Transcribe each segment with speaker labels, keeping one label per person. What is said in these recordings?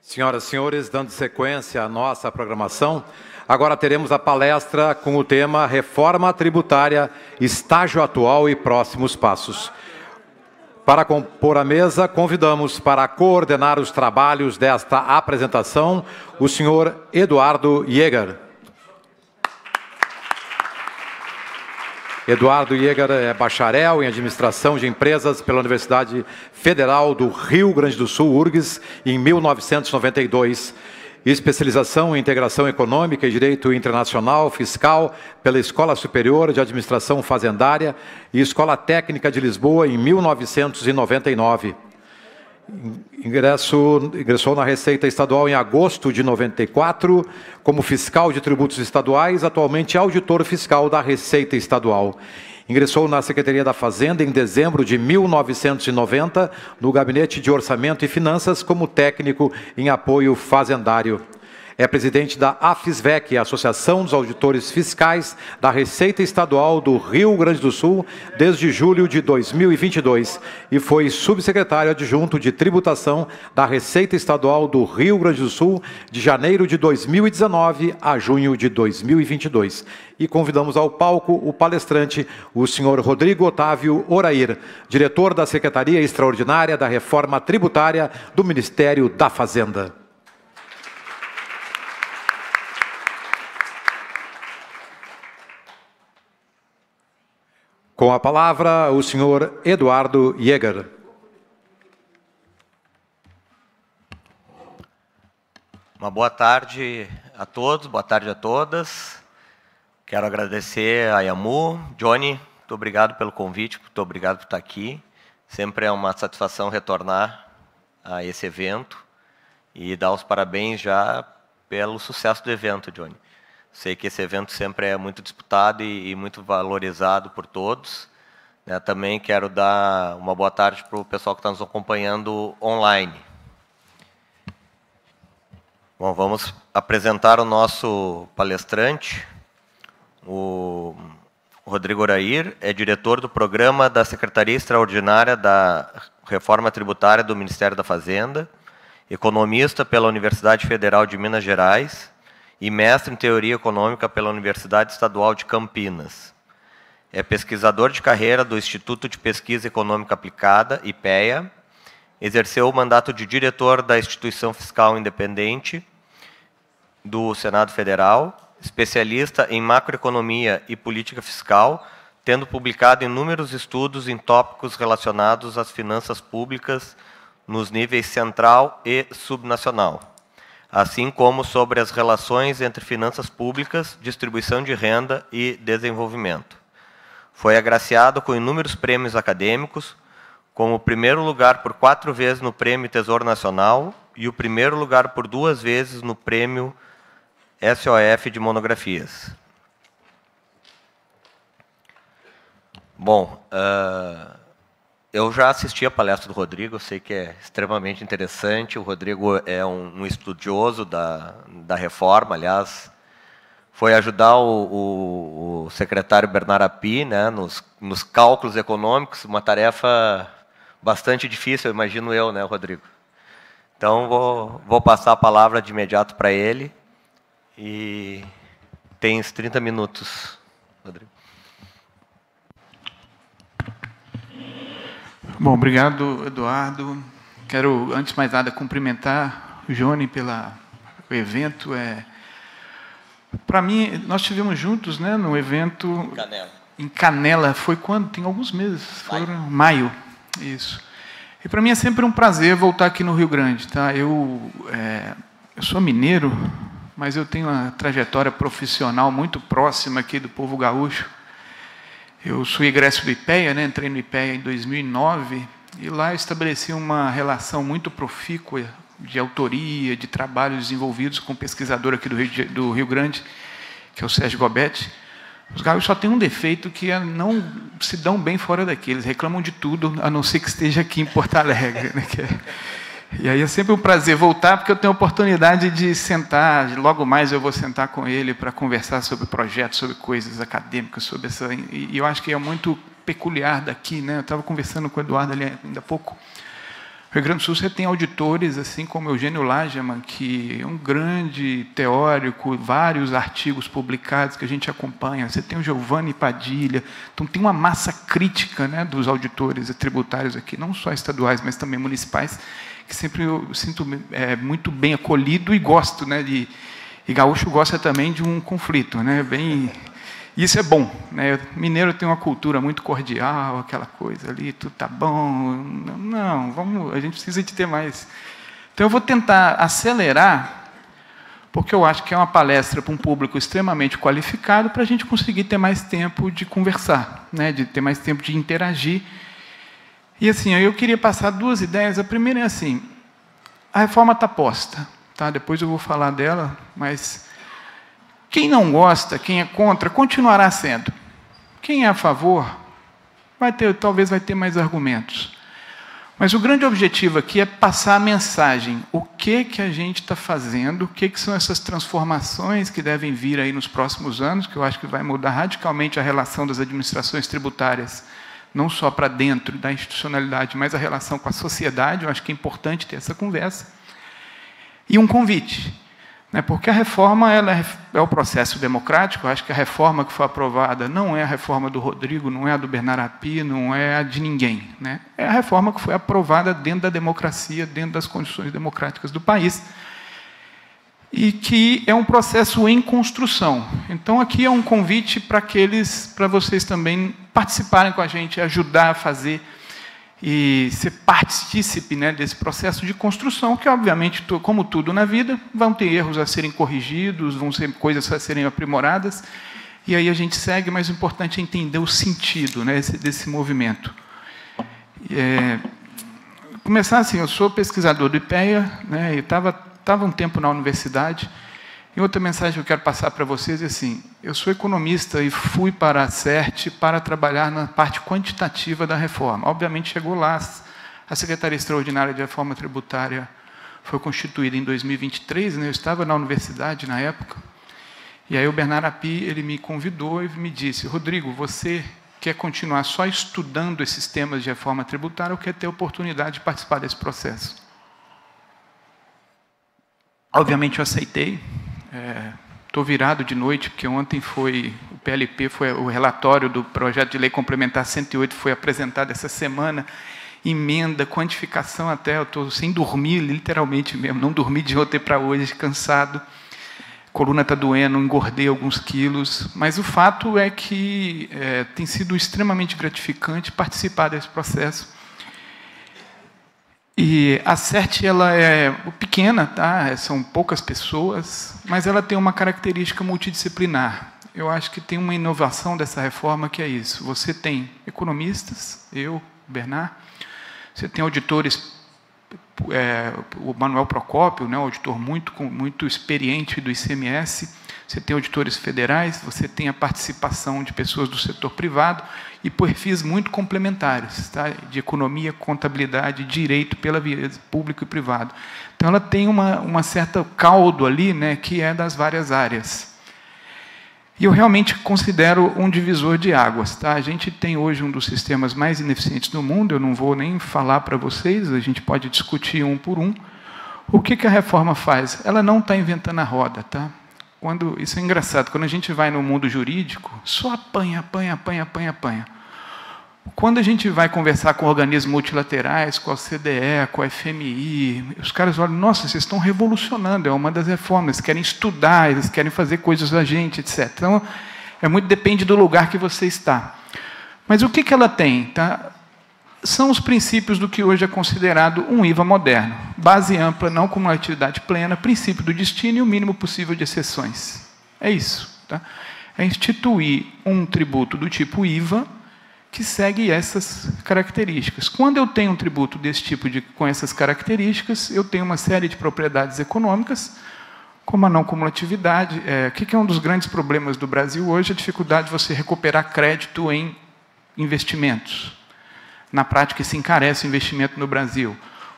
Speaker 1: Senhoras e senhores, dando sequência à nossa programação, agora teremos a palestra com o tema Reforma Tributária, Estágio Atual e Próximos Passos. Para compor a mesa, convidamos para coordenar os trabalhos desta apresentação o senhor Eduardo Jäger. Eduardo Jäger é bacharel em Administração de Empresas pela Universidade Federal do Rio Grande do Sul, URGS, em 1992. Especialização em Integração Econômica e Direito Internacional Fiscal pela Escola Superior de Administração Fazendária e Escola Técnica de Lisboa, em 1999. Ingressou na Receita Estadual em agosto de 94, como fiscal de tributos estaduais, atualmente auditor fiscal da Receita Estadual. Ingressou na Secretaria da Fazenda em dezembro de 1990, no Gabinete de Orçamento e Finanças, como técnico em apoio fazendário. É presidente da AFISVEC, Associação dos Auditores Fiscais da Receita Estadual do Rio Grande do Sul, desde julho de 2022, e foi subsecretário adjunto de Tributação da Receita Estadual do Rio Grande do Sul, de janeiro de 2019 a junho de 2022. E convidamos ao palco o palestrante, o senhor Rodrigo Otávio Orair, diretor da Secretaria Extraordinária da Reforma Tributária do Ministério da Fazenda. Com a palavra, o senhor Eduardo Jäger.
Speaker 2: Uma boa tarde a todos, boa tarde a todas. Quero agradecer a Yamu, Johnny, muito obrigado pelo convite, muito obrigado por estar aqui. Sempre é uma satisfação retornar a esse evento e dar os parabéns já pelo sucesso do evento, Johnny. Sei que esse evento sempre é muito disputado e muito valorizado por todos. Também quero dar uma boa tarde para o pessoal que está nos acompanhando online. Bom, vamos apresentar o nosso palestrante. O Rodrigo Orair é diretor do programa da Secretaria Extraordinária da Reforma Tributária do Ministério da Fazenda, economista pela Universidade Federal de Minas Gerais, e mestre em Teoria Econômica pela Universidade Estadual de Campinas. É pesquisador de carreira do Instituto de Pesquisa Econômica Aplicada, IPEA, exerceu o mandato de diretor da Instituição Fiscal Independente do Senado Federal, especialista em macroeconomia e política fiscal, tendo publicado inúmeros estudos em tópicos relacionados às finanças públicas nos níveis central e subnacional, assim como sobre as relações entre finanças públicas, distribuição de renda e desenvolvimento. Foi agraciado com inúmeros prêmios acadêmicos, como o primeiro lugar por 4 vezes no Prêmio Tesouro Nacional e o primeiro lugar por 2 vezes no Prêmio SOF de Monografias. Bom, eu já assisti a palestra do Rodrigo, eu sei que é extremamente interessante. O Rodrigo é um estudioso da reforma, aliás, foi ajudar o secretário Bernard Api, né, nos cálculos econômicos, uma tarefa bastante difícil, imagino eu, né, Rodrigo? Então, vou passar a palavra de imediato para ele, e tens 30 minutos, Rodrigo.
Speaker 3: Bom, obrigado, Eduardo. Quero, antes de mais nada, cumprimentar o Johnny pelo evento. Para mim, nós estivemos juntos, né, no evento em Canela. Foi quando? Tem alguns meses. Foram maio. Isso. E para mim é sempre um prazer voltar aqui no Rio Grande. Tá? Eu sou mineiro, mas eu tenho uma trajetória profissional muito próxima aqui do povo gaúcho. Eu sou egresso do IPEA, né? Entrei no IPEA em 2009, e lá estabeleci uma relação muito profícua de autoria, de trabalhos desenvolvidos com um pesquisador aqui do Rio Grande, que é o Sérgio Gobetti. Os gaúchos só têm um defeito, que é não se dão bem fora daqui. Eles reclamam de tudo, a não ser que esteja aqui em Porto Alegre. Né? E aí é sempre um prazer voltar, porque eu tenho a oportunidade de sentar, logo mais eu vou sentar com ele para conversar sobre projetos, sobre coisas acadêmicas, sobre essa... E eu acho que é muito peculiar daqui, né? Eu estava conversando com o Eduardo ali ainda há pouco. No Rio Grande do Sul você tem auditores, assim como Eugênio Lagemann, que é um grande teórico, vários artigos publicados que a gente acompanha. Você tem o Giovanni Padilha. Então, tem uma massa crítica, né, dos auditores tributários aqui, não só estaduais, mas também municipais, que sempre eu sinto muito bem acolhido e gosto, né, e gaúcho gosta também de um conflito, né, bem... Isso é bom, né? Mineiro tem uma cultura muito cordial, aquela coisa ali, tudo tá bom. Não, vamos, a gente precisa de ter mais. Então, eu vou tentar acelerar, porque eu acho que é uma palestra para um público extremamente qualificado, para a gente conseguir ter mais tempo de conversar, né? De ter mais tempo de interagir. E, assim, eu queria passar duas ideias. A primeira é assim, a reforma está posta, tá? Depois eu vou falar dela, mas... Quem não gosta, quem é contra, continuará sendo. Quem é a favor, talvez vai ter mais argumentos. Mas o grande objetivo aqui é passar a mensagem. O que a gente está fazendo, o que são essas transformações que devem vir aí nos próximos anos, que eu acho que vai mudar radicalmente a relação das administrações tributárias, não só para dentro da institucionalidade, mas a relação com a sociedade. Eu acho que é importante ter essa conversa. E um convite. Porque a reforma ela é o processo democrático. Eu acho que a reforma que foi aprovada não é a reforma do Rodrigo, não é a do Bernard Api, não é a de ninguém, né? É a reforma que foi aprovada dentro da democracia, dentro das condições democráticas do país, e que é um processo em construção. Então, aqui é um convite para vocês também participarem com a gente, ajudar a fazer e ser partícipe, né, desse processo de construção, que, obviamente, como tudo na vida, vão ter erros a serem corrigidos, vão ser coisas a serem aprimoradas, e aí a gente segue, mas o importante é entender o sentido, né, desse movimento. Começar assim, eu sou pesquisador do IPEA, né, e estava um tempo na universidade. E outra mensagem que eu quero passar para vocês é assim, eu sou economista e fui para a CERT para trabalhar na parte quantitativa da reforma. Obviamente, chegou lá, a Secretaria Extraordinária de Reforma Tributária foi constituída em 2023, né? Eu estava na universidade na época, e aí o Bernard Api, ele me convidou e me disse, Rodrigo, você quer continuar só estudando esses temas de reforma tributária ou quer ter a oportunidade de participar desse processo? Obviamente, eu aceitei. Estou virado de noite, porque ontem o PLP, foi o relatório do projeto de lei complementar 108, foi apresentado essa semana, emenda, quantificação até, eu estou sem dormir, literalmente mesmo, não dormi de ontem para hoje, cansado, coluna está doendo, engordei alguns quilos, mas o fato é que tem sido extremamente gratificante participar desse processo. E a CERT ela é pequena, tá? São poucas pessoas, mas ela tem uma característica multidisciplinar. Eu acho que tem uma inovação dessa reforma que é isso. Você tem economistas, eu, Bernard, você tem auditores, o Manuel Procópio, né, um auditor muito experiente do ICMS, você tem auditores federais, você tem a participação de pessoas do setor privado e perfis muito complementares, tá? De economia, contabilidade, direito pela via público e privado. Então, ela tem uma certa caldo ali, né, que é das várias áreas. E eu realmente considero um divisor de águas. Tá? A gente tem hoje um dos sistemas mais ineficientes do mundo, eu não vou nem falar para vocês, a gente pode discutir um por um. O que a reforma faz? Ela não está inventando a roda. Tá? Isso é engraçado, quando a gente vai no mundo jurídico, só apanha. Quando a gente vai conversar com organismos multilaterais, com a OCDE, com a FMI, os caras olham, nossa, vocês estão revolucionando, é uma das reformas, eles querem estudar, eles querem fazer coisas da gente, etc. Então, depende do lugar que você está. Mas o que ela tem? Tá? São os princípios do que hoje é considerado um IVA moderno. Base ampla, não cumulatividade plena, princípio do destino e o mínimo possível de exceções. É isso. Tá? É instituir um tributo do tipo IVA que segue essas características. Quando eu tenho um tributo desse tipo, com essas características, eu tenho uma série de propriedades econômicas, como a não cumulatividade. O que é um dos grandes problemas do Brasil hoje? A dificuldade de você recuperar crédito em investimentos. Na prática, isso encarece o investimento no Brasil.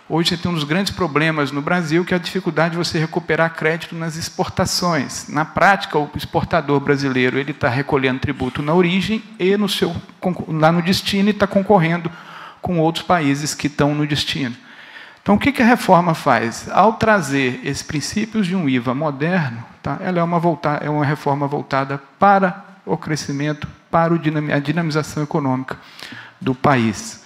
Speaker 3: Hoje, você tem um dos grandes problemas no Brasil, que é a dificuldade de você recuperar crédito nas exportações. Na prática, o exportador brasileiro ele está recolhendo tributo na origem e lá no destino e está concorrendo com outros países que estão no destino. Então, o que a reforma faz? Ao trazer esses princípios de um IVA moderno, tá, ela é uma reforma voltada para o crescimento, para a dinamização econômica do país.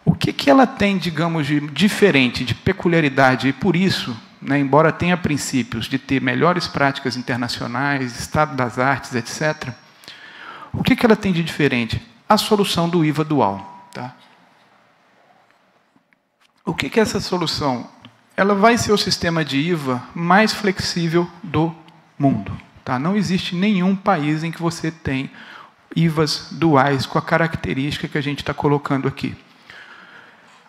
Speaker 3: O que ela tem, digamos, de diferente, de peculiaridade, e por isso, né, embora tenha princípios de ter melhores práticas internacionais, estado das artes, etc., o que ela tem de diferente? A solução do IVA dual. Tá? O que é essa solução? Ela vai ser o sistema de IVA mais flexível do mundo. Tá? Não existe nenhum país em que você tem IVAs duais com a característica que a gente está colocando aqui.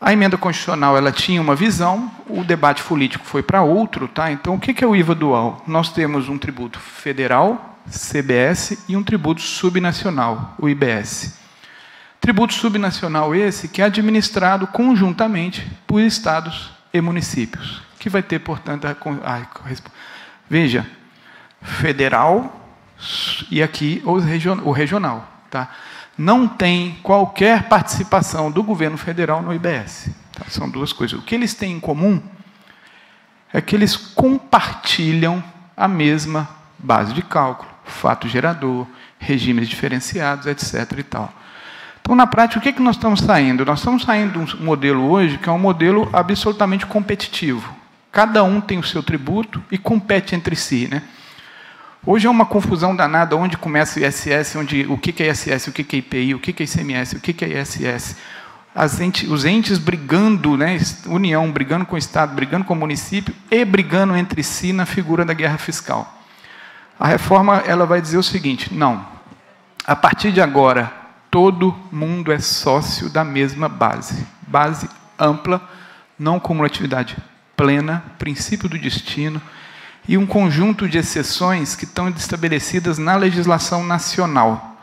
Speaker 3: A emenda constitucional ela tinha uma visão, o debate político foi para outro. Tá? Então, o que é o IVA dual? Nós temos um tributo federal, CBS, e um tributo subnacional, o IBS. Tributo subnacional esse que é administrado conjuntamente por estados e municípios, que vai ter, portanto, veja, federal e aqui o regional. Tá? Não tem qualquer participação do governo federal no IBS. Tá? São duas coisas. O que eles têm em comum é que eles compartilham a mesma base de cálculo, fato gerador, regimes diferenciados, etc. e tal. Então, na prática, o que nós estamos saindo? Nós estamos saindo de um modelo hoje que é um modelo absolutamente competitivo. Cada um tem o seu tributo e compete entre si. Né? Hoje é uma confusão danada onde começa o ISS, o que é ISS, o que é IPI, o que é ICMS, o que é ISS. Os entes brigando, né? União brigando com o Estado, brigando com o município e brigando entre si na figura da guerra fiscal. A reforma ela vai dizer o seguinte, não, a partir de agora, todo mundo é sócio da mesma base. Base ampla, não cumulatividade plena, princípio do destino e um conjunto de exceções que estão estabelecidas na legislação nacional.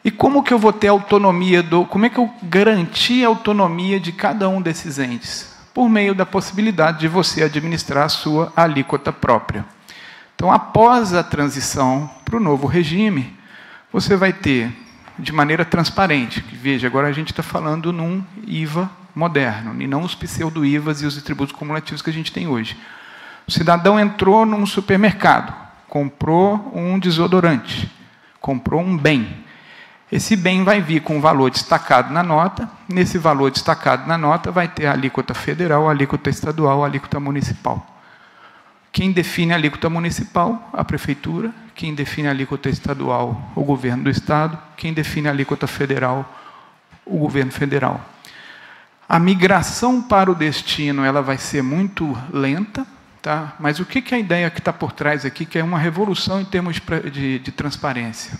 Speaker 3: E como que eu vou ter autonomia como é que eu garanti a autonomia de cada um desses entes? Por meio da possibilidade de você administrar a sua alíquota própria. Então, após a transição para o novo regime, você vai ter de maneira transparente. Veja, agora a gente está falando num IVA moderno, e não os pseudo-IVAs e os tributos cumulativos que a gente tem hoje. O cidadão entrou num supermercado, comprou um desodorante, comprou um bem. Esse bem vai vir com um valor destacado na nota, nesse valor destacado na nota vai ter a alíquota federal, a alíquota estadual, a alíquota municipal. Quem define a alíquota municipal? A prefeitura. Quem define a alíquota estadual? O governo do estado. Quem define a alíquota federal? O governo federal. A migração para o destino ela vai ser muito lenta, tá? Mas o que é a ideia que está por trás aqui, que é uma revolução em termos de transparência?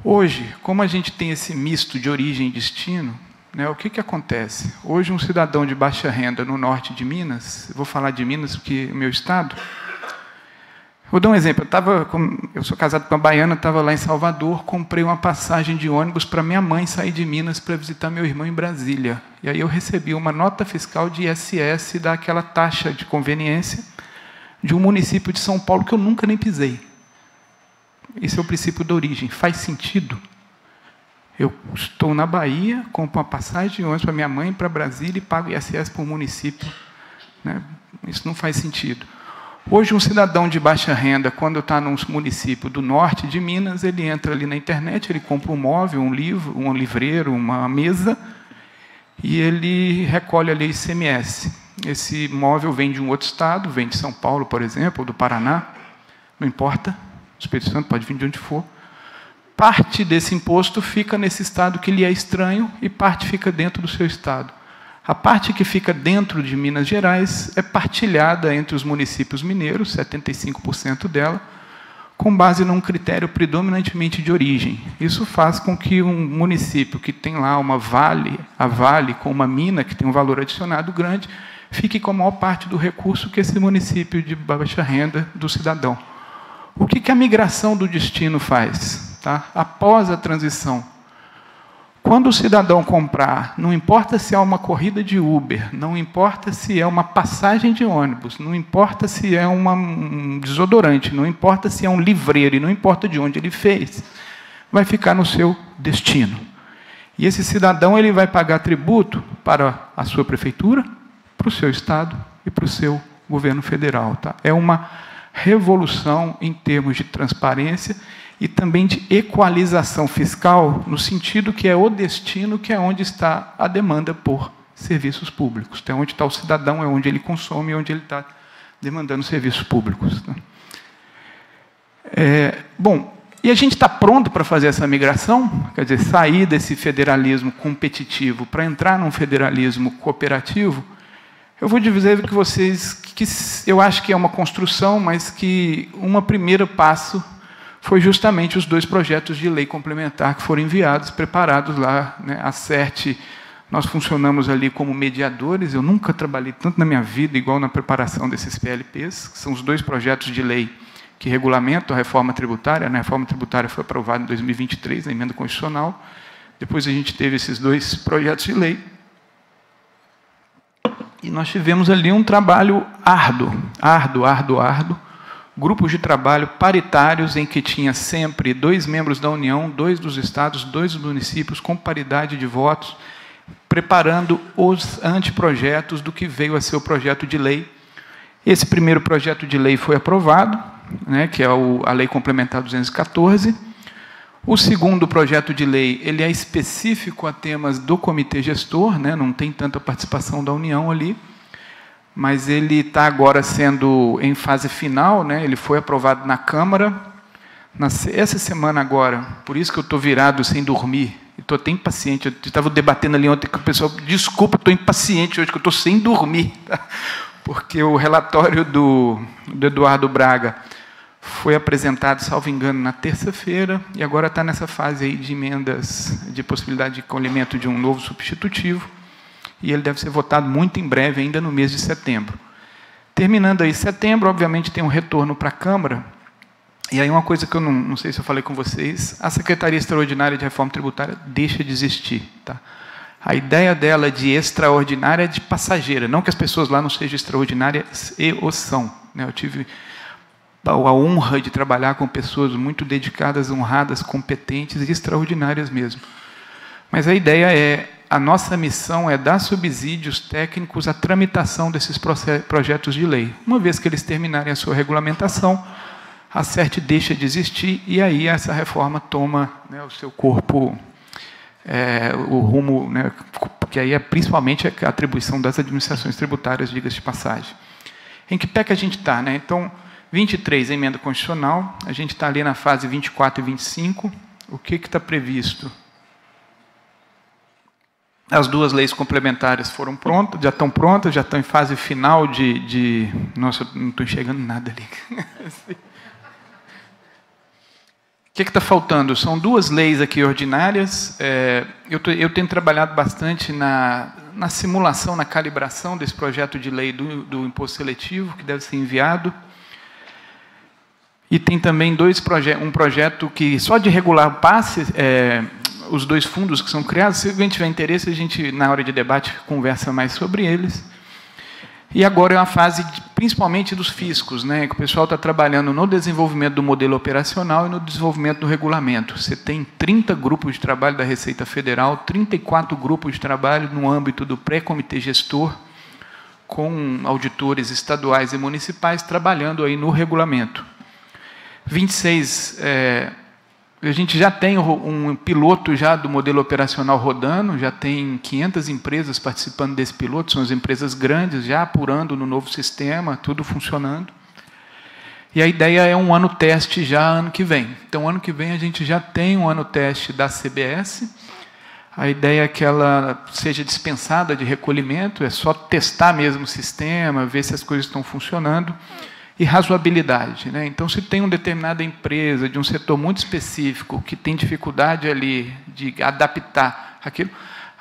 Speaker 3: Hoje, como a gente tem esse misto de origem e destino, né, o que acontece? Hoje, um cidadão de baixa renda no norte de Minas, vou falar de Minas porque é o meu estado, vou dar um exemplo, eu sou casado com uma baiana, estava lá em Salvador, comprei uma passagem de ônibus para minha mãe sair de Minas para visitar meu irmão em Brasília. E aí eu recebi uma nota fiscal de ISS daquela taxa de conveniência de um município de São Paulo que eu nunca nem pisei. Esse é o princípio da origem. Faz sentido? Eu estou na Bahia, compro uma passagem de ônibus para minha mãe, para Brasília, e pago ISS por município. Né? Isso não faz sentido. Hoje, um cidadão de baixa renda, quando está num município do norte de Minas, ele entra ali na internet, ele compra um móvel, um livro, um livreiro, uma mesa, e ele recolhe ali ICMS. Esse móvel vem de um outro estado, vem de São Paulo, por exemplo, ou do Paraná, não importa, o Espírito Santo pode vir de onde for. Parte desse imposto fica nesse estado que lhe é estranho e parte fica dentro do seu estado. A parte que fica dentro de Minas Gerais é partilhada entre os municípios mineiros, 75% dela, com base num critério predominantemente de origem. Isso faz com que um município que tem lá a Vale, com uma mina que tem um valor adicionado grande, fique com a maior parte do recurso que esse município de baixa renda do cidadão. O que a migração do destino faz? Tá? Após a transição, quando o cidadão comprar, não importa se é uma corrida de Uber, não importa se é uma passagem de ônibus, não importa se é um desodorante, não importa se é um livreiro, e não importa de onde ele fez, vai ficar no seu destino. E esse cidadão ele vai pagar tributo para a sua prefeitura, para o seu estado e para o seu governo federal. Tá? É uma revolução em termos de transparência e também de equalização fiscal, no sentido que é o destino, que é onde está a demanda por serviços públicos. Então, onde está o cidadão, é onde ele consome, é onde ele está demandando serviços públicos. Tá? Bom, e a gente está pronto para fazer essa migração? Quer dizer, sair desse federalismo competitivo para entrar num federalismo cooperativo? Eu vou dizer que vocês que eu acho que é uma construção, mas que um primeiro passo foi justamente os 2 projetos de lei complementar que foram enviados, preparados lá, né? A CERT, nós funcionamos ali como mediadores. Eu nunca trabalhei tanto na minha vida igual na preparação desses PLPs, que são os 2 projetos de lei que regulamentam a reforma tributária. A reforma tributária foi aprovada em 2023, na emenda constitucional. Depois a gente teve esses 2 projetos de lei. E nós tivemos ali um trabalho árduo, grupos de trabalho paritários, em que tinha sempre 2 membros da União, 2 dos estados, 2 dos municípios, com paridade de votos, preparando os anteprojetos do que veio a ser o projeto de lei. Esse primeiro projeto de lei foi aprovado, né, que é a Lei Complementar 214. O segundo projeto de lei ele é específico a temas do comitê gestor, né, não tem tanta participação da União ali, mas ele está agora sendo em fase final, né, ele foi aprovado na Câmara, essa semana agora, por isso que eu estou virado sem dormir, estou até impaciente. Eu estava debatendo ali ontem com o pessoal, desculpa, estou impaciente hoje, que eu estou sem dormir, tá? Porque o relatório do Eduardo Braga foi apresentado, salvo engano, na terça-feira, e agora está nessa fase aí de emendas, de possibilidade de colhimento de um novo substitutivo, e ele deve ser votado muito em breve, ainda no mês de setembro. Terminando aí setembro, obviamente tem um retorno para a Câmara, e aí uma coisa que eu não sei se eu falei com vocês, a Secretaria Extraordinária de Reforma Tributária deixa de existir. Tá? A ideia dela de extraordinária é de passageira, não que as pessoas lá não sejam extraordinárias, e o são. Né? Eu tive a honra de trabalhar com pessoas muito dedicadas, honradas, competentes e extraordinárias mesmo. Mas a ideia a nossa missão é dar subsídios técnicos à tramitação desses projetos de lei. Uma vez que eles terminarem a sua regulamentação, a CERT deixa de existir, e aí essa reforma toma, né, o seu corpo, o rumo, né, que aí é principalmente a atribuição das administrações tributárias, diga-se de passagem. Em que pé que a gente está? Né? Então, 23, a emenda constitucional, a gente está ali na fase 24 e 25, o que está previsto? As 2 leis complementares foram prontas, já estão em fase final Nossa, eu não estou enxergando nada ali. O que está faltando? São 2 leis aqui ordinárias. Eu tenho trabalhado bastante na simulação, na calibração desse projeto de lei do imposto seletivo, que deve ser enviado. E tem também um projeto que, só de regular o passe, os 2 fundos que são criados, se alguém tiver interesse, a gente, na hora de debate, conversa mais sobre eles. E agora é uma fase, principalmente dos fiscos, né, que o pessoal está trabalhando no desenvolvimento do modelo operacional e no desenvolvimento do regulamento. Você tem 30 grupos de trabalho da Receita Federal, 34 grupos de trabalho no âmbito do pré-comitê gestor, com auditores estaduais e municipais trabalhando aí no regulamento. 26, a gente já tem um piloto já do modelo operacional rodando, já tem 500 empresas participando desse piloto, são as empresas grandes, já apurando no novo sistema, tudo funcionando. E a ideia é um ano teste já ano que vem. Então, ano que vem a gente já tem um ano teste da CBS. A ideia é que ela seja dispensada de recolhimento, é só testar mesmo o sistema, ver se as coisas estão funcionando. E razoabilidade. Né? Então, se tem uma determinada empresa de um setor muito específico que tem dificuldade ali de adaptar aquilo,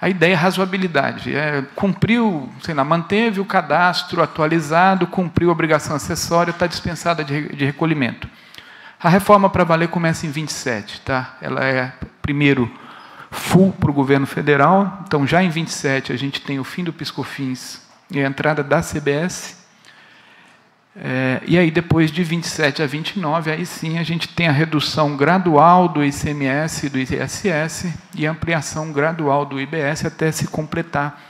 Speaker 3: a ideia é razoabilidade. Cumpriu, sei lá, manteve o cadastro atualizado, cumpriu a obrigação acessória, está dispensada de recolhimento. A reforma para valer começa em 27. Tá? Ela é, primeiro, full para o governo federal. Então, já em 27, a gente tem o fim do PiscoFins e a entrada da CBS. E aí, depois de 27 a 29, aí sim a gente tem a redução gradual do ICMS e do ISS e a ampliação gradual do IBS até se completar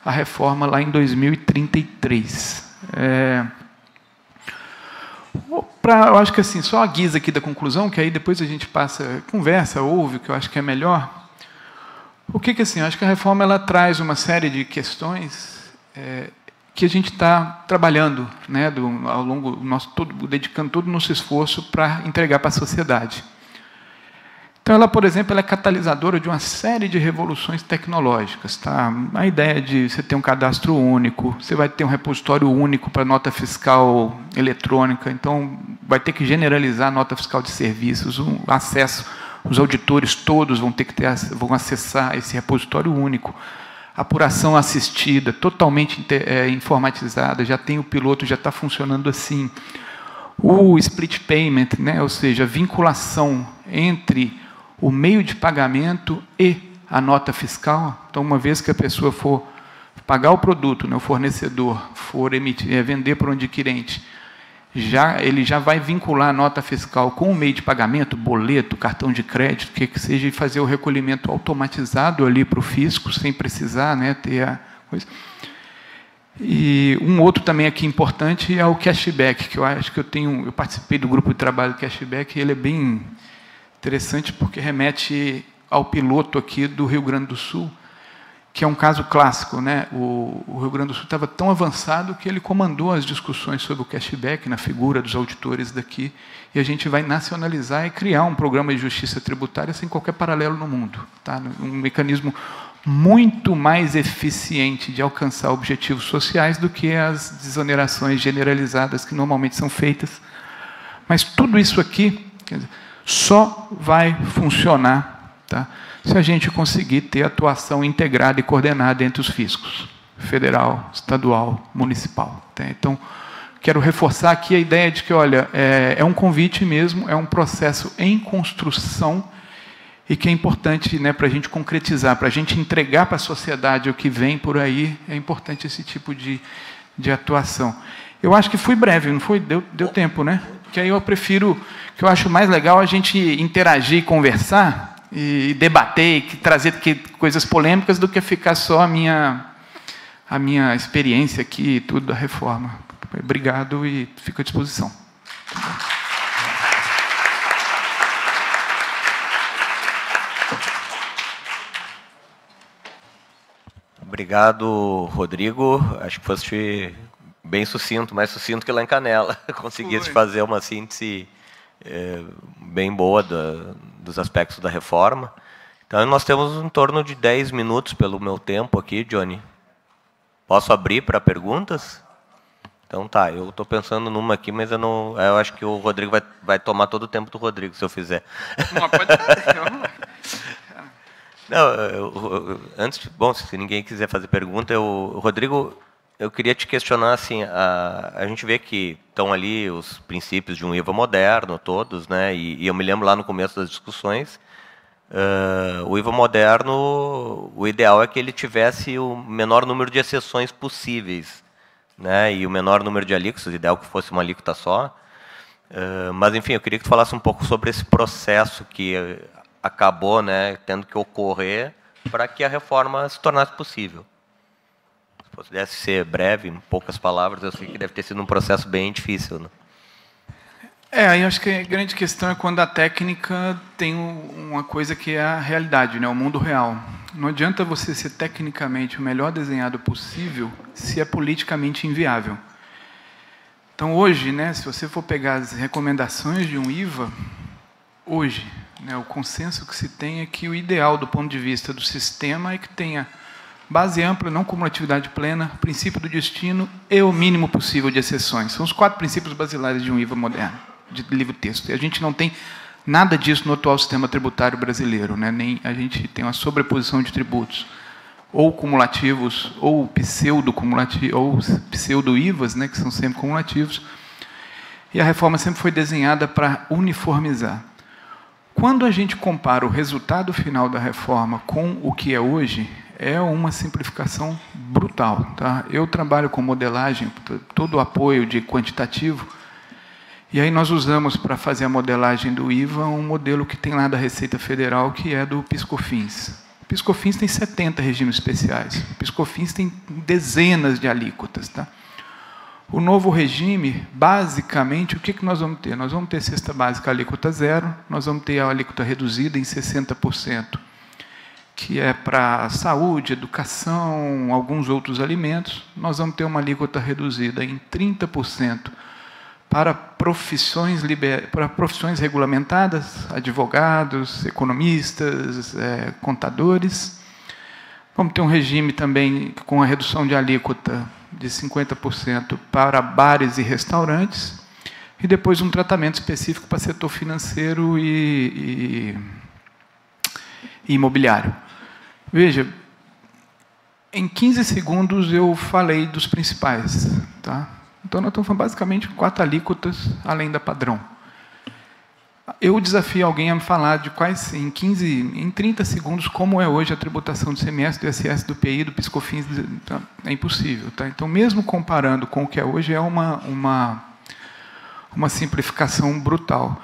Speaker 3: a reforma lá em 2033. Eu acho que assim, só a guisa aqui da conclusão, que aí depois a gente passa, conversa, ouve, que eu acho que é melhor. O que assim, eu acho que a reforma ela traz uma série de questões que a gente está trabalhando, né, ao longo do nosso dedicando todo o nosso esforço para entregar para a sociedade. Então, ela, por exemplo, ela é catalisadora de uma série de revoluções tecnológicas. Tá? A ideia de você ter um cadastro único, você vai ter um repositório único para nota fiscal eletrônica, então vai ter que generalizar a nota fiscal de serviços, o acesso, os auditores todos vão vão acessar esse repositório único. Apuração assistida, totalmente informatizada, já tem o piloto, já está funcionando assim. O split payment, né, ou seja, a vinculação entre o meio de pagamento e a nota fiscal. Então, uma vez que a pessoa for pagar o produto, né, o fornecedor for vender para o adquirente, ele já vai vincular a nota fiscal com o meio de pagamento, boleto, cartão de crédito, que seja, e fazer o recolhimento automatizado ali para o fisco, sem precisar, né, ter a coisa. E um outro também aqui importante é o cashback, que eu acho que eu participei do grupo de trabalho do cashback, e ele é bem interessante porque remete ao piloto aqui do Rio Grande do Sul, que é um caso clássico, né? O Rio Grande do Sul estava tão avançado que ele comandou as discussões sobre o cashback na figura dos auditores daqui, e a gente vai nacionalizar e criar um programa de justiça tributária sem qualquer paralelo no mundo. Tá? Um mecanismo muito mais eficiente de alcançar objetivos sociais do que as desonerações generalizadas que normalmente são feitas. Mas tudo isso aqui, quer dizer, só vai funcionar, tá, se a gente conseguir ter atuação integrada e coordenada entre os fiscos, federal, estadual, municipal. Tá? Então, quero reforçar aqui a ideia de que, olha, é um convite mesmo, é um processo em construção e que é importante, né, para a gente concretizar, para a gente entregar para a sociedade o que vem por aí, é importante esse tipo de atuação. Eu acho que fui breve, não foi? Deu tempo, né? Que aí eu prefiro, que eu acho mais legal a gente interagir, conversar e debater, e trazer coisas polêmicas do que ficar só a minha experiência aqui e tudo da reforma. Obrigado e fico à disposição.
Speaker 2: Obrigado, Rodrigo. Acho que foste bem sucinto, mais sucinto que lá em Canela. Conseguiste fazer uma síntese bem boa dos aspectos da reforma. Então, nós temos em torno de 10 minutos pelo meu tempo aqui, Johnny. Posso abrir para perguntas? Então tá, eu estou pensando numa aqui, mas eu acho que o Rodrigo vai tomar todo o tempo do Rodrigo, se eu fizer. Não, pode... Não, antes, bom, se ninguém quiser fazer pergunta, Rodrigo, eu queria te questionar assim, a gente vê que estão ali os princípios de um IVA moderno, todos, né? E eu me lembro lá no começo das discussões, o IVA moderno, o ideal é que ele tivesse o menor número de exceções possíveis, né? E o menor número de alíquotas, o ideal que fosse uma alíquota só. Mas, enfim, eu queria que tu falasse um pouco sobre esse processo que acabou, né, tendo que ocorrer para que a reforma se tornasse possível. Se pudesse ser breve, em poucas palavras, eu sei que deve ter sido um processo bem difícil, né?
Speaker 3: Eu acho que a grande questão é quando a técnica tem uma coisa que é a realidade, né, o mundo real. Não adianta você ser tecnicamente o melhor desenhado possível se é politicamente inviável. Então, hoje, né, se você for pegar as recomendações de um IVA, hoje, né, o consenso que se tem é que o ideal do ponto de vista do sistema é que tenha base ampla, não cumulatividade plena, princípio do destino e o mínimo possível de exceções. São os 4 princípios basilares de um IVA moderno, de livro-texto. E a gente não tem nada disso no atual sistema tributário brasileiro, né? Nem a gente tem uma sobreposição de tributos, ou cumulativos, ou pseudo-cumulativos, ou pseudo-IVAs, né, que são sempre cumulativos. E a reforma sempre foi desenhada para uniformizar. Quando a gente compara o resultado final da reforma com o que é hoje, é uma simplificação brutal. Tá? Eu trabalho com modelagem, todo o apoio de quantitativo, e aí nós usamos para fazer a modelagem do IVA um modelo que tem lá da Receita Federal, que é do PIS/COFINS. O PIS/COFINS tem 70 regimes especiais. O PIS/COFINS tem dezenas de alíquotas. Tá? O novo regime, basicamente, o que nós vamos ter? Nós vamos ter cesta básica alíquota zero, nós vamos ter a alíquota reduzida em 60%, que é para saúde, educação, alguns outros alimentos. Nós vamos ter uma alíquota reduzida em 30% para profissões regulamentadas, advogados, economistas, contadores. Vamos ter um regime também com a redução de alíquota de 50% para bares e restaurantes, e depois um tratamento específico para setor financeiro e imobiliário. Veja, em 15 segundos eu falei dos principais. Tá? Então, nós estamos falando basicamente 4 alíquotas além da padrão. Eu desafio alguém a me falar de quais, em 30 segundos, como é hoje a tributação do ICMS, do ISS, do PI, do PIS/COFINS. Tá? É impossível. Tá? Então, mesmo comparando com o que é hoje, é uma simplificação brutal.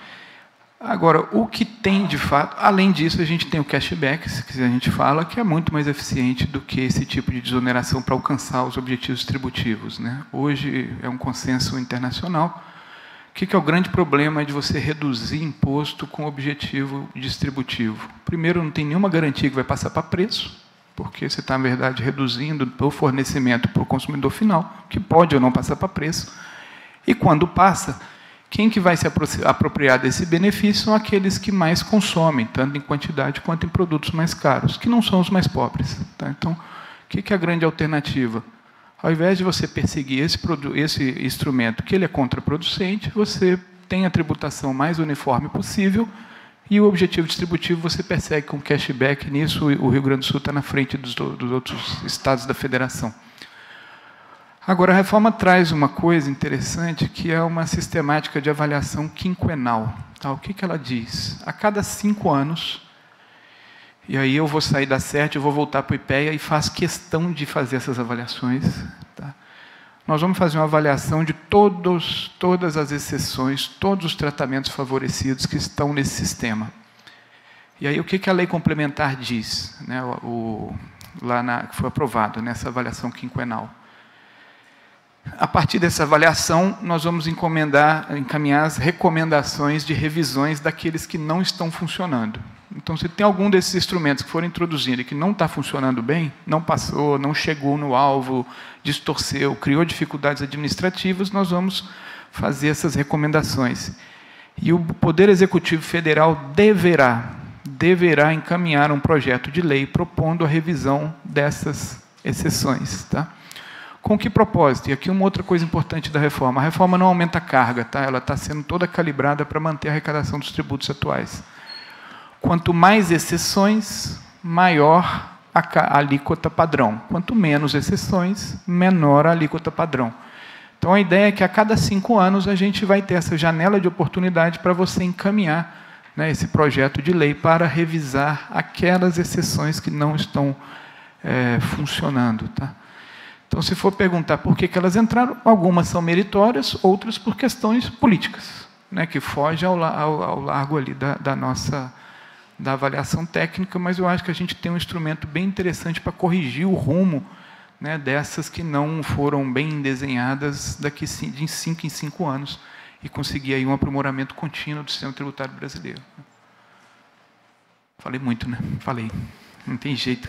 Speaker 3: Agora, o que tem de fato, além disso, a gente tem o cashback, que a gente fala, que é muito mais eficiente do que esse tipo de desoneração para alcançar os objetivos distributivos. Né? Hoje é um consenso internacional. O que é o grande problema de você reduzir imposto com objetivo distributivo? Primeiro, não tem nenhuma garantia que vai passar para preço, porque você está, na verdade, reduzindo o fornecimento para o consumidor final, que pode ou não passar para preço. E quando passa, quem que vai se apropriar desse benefício são aqueles que mais consomem, tanto em quantidade quanto em produtos mais caros, que não são os mais pobres. Tá? Então, o que é a grande alternativa? Ao invés de você perseguir esse instrumento, que ele é contraproducente, você tem a tributação mais uniforme possível e o objetivo distributivo você persegue com cashback. Nisso, o Rio Grande do Sul está na frente dos outros estados da federação. Agora, a reforma traz uma coisa interessante, que é uma sistemática de avaliação quinquenal. Tá? O que ela diz? A cada 5 anos, e aí eu vou sair da CERT, eu vou voltar para o IPEA e faço questão de fazer essas avaliações. Tá? Nós vamos fazer uma avaliação de todas as exceções, todos os tratamentos favorecidos que estão nesse sistema. E aí o que a lei complementar diz, né, que foi aprovado nessa avaliação quinquenal? A partir dessa avaliação, nós vamos encaminhar as recomendações de revisões daqueles que não estão funcionando. Então, se tem algum desses instrumentos que foram introduzidos e que não está funcionando bem, não passou, não chegou no alvo, distorceu, criou dificuldades administrativas, nós vamos fazer essas recomendações. E o Poder Executivo Federal deverá encaminhar um projeto de lei propondo a revisão dessas exceções. Tá? Com que propósito? E aqui uma outra coisa importante da reforma. A reforma não aumenta a carga, tá? Ela está sendo toda calibrada para manter a arrecadação dos tributos atuais. Quanto mais exceções, maior a alíquota padrão. Quanto menos exceções, menor a alíquota padrão. Então, a ideia é que a cada 5 anos a gente vai ter essa janela de oportunidade para você encaminhar, né, esse projeto de lei para revisar aquelas exceções que não estão funcionando. Tá? Então, se for perguntar por que elas entraram, algumas são meritórias, outras por questões políticas, né, que fogem ao largo ali da avaliação técnica, mas eu acho que a gente tem um instrumento bem interessante para corrigir o rumo, né, dessas que não foram bem desenhadas de 5 em 5 anos e conseguir aí um aprimoramento contínuo do sistema tributário brasileiro. Falei muito, né? Falei. Não tem jeito.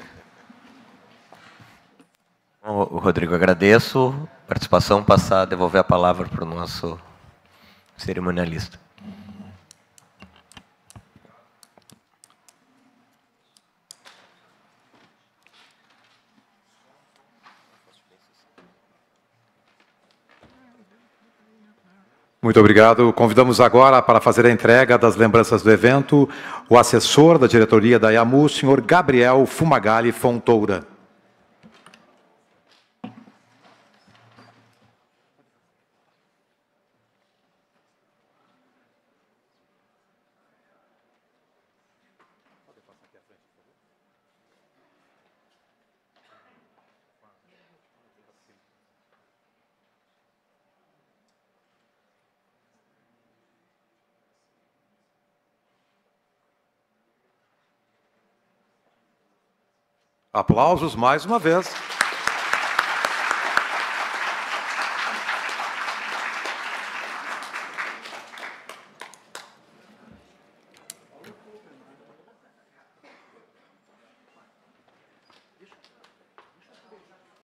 Speaker 2: Rodrigo, agradeço a participação. Passar a devolver a palavra para o nosso cerimonialista.
Speaker 1: Muito obrigado. Convidamos agora para fazer a entrega das lembranças do evento o assessor da diretoria da IAMU, senhor Gabriel Fumagalli Fontoura. Aplausos mais uma vez.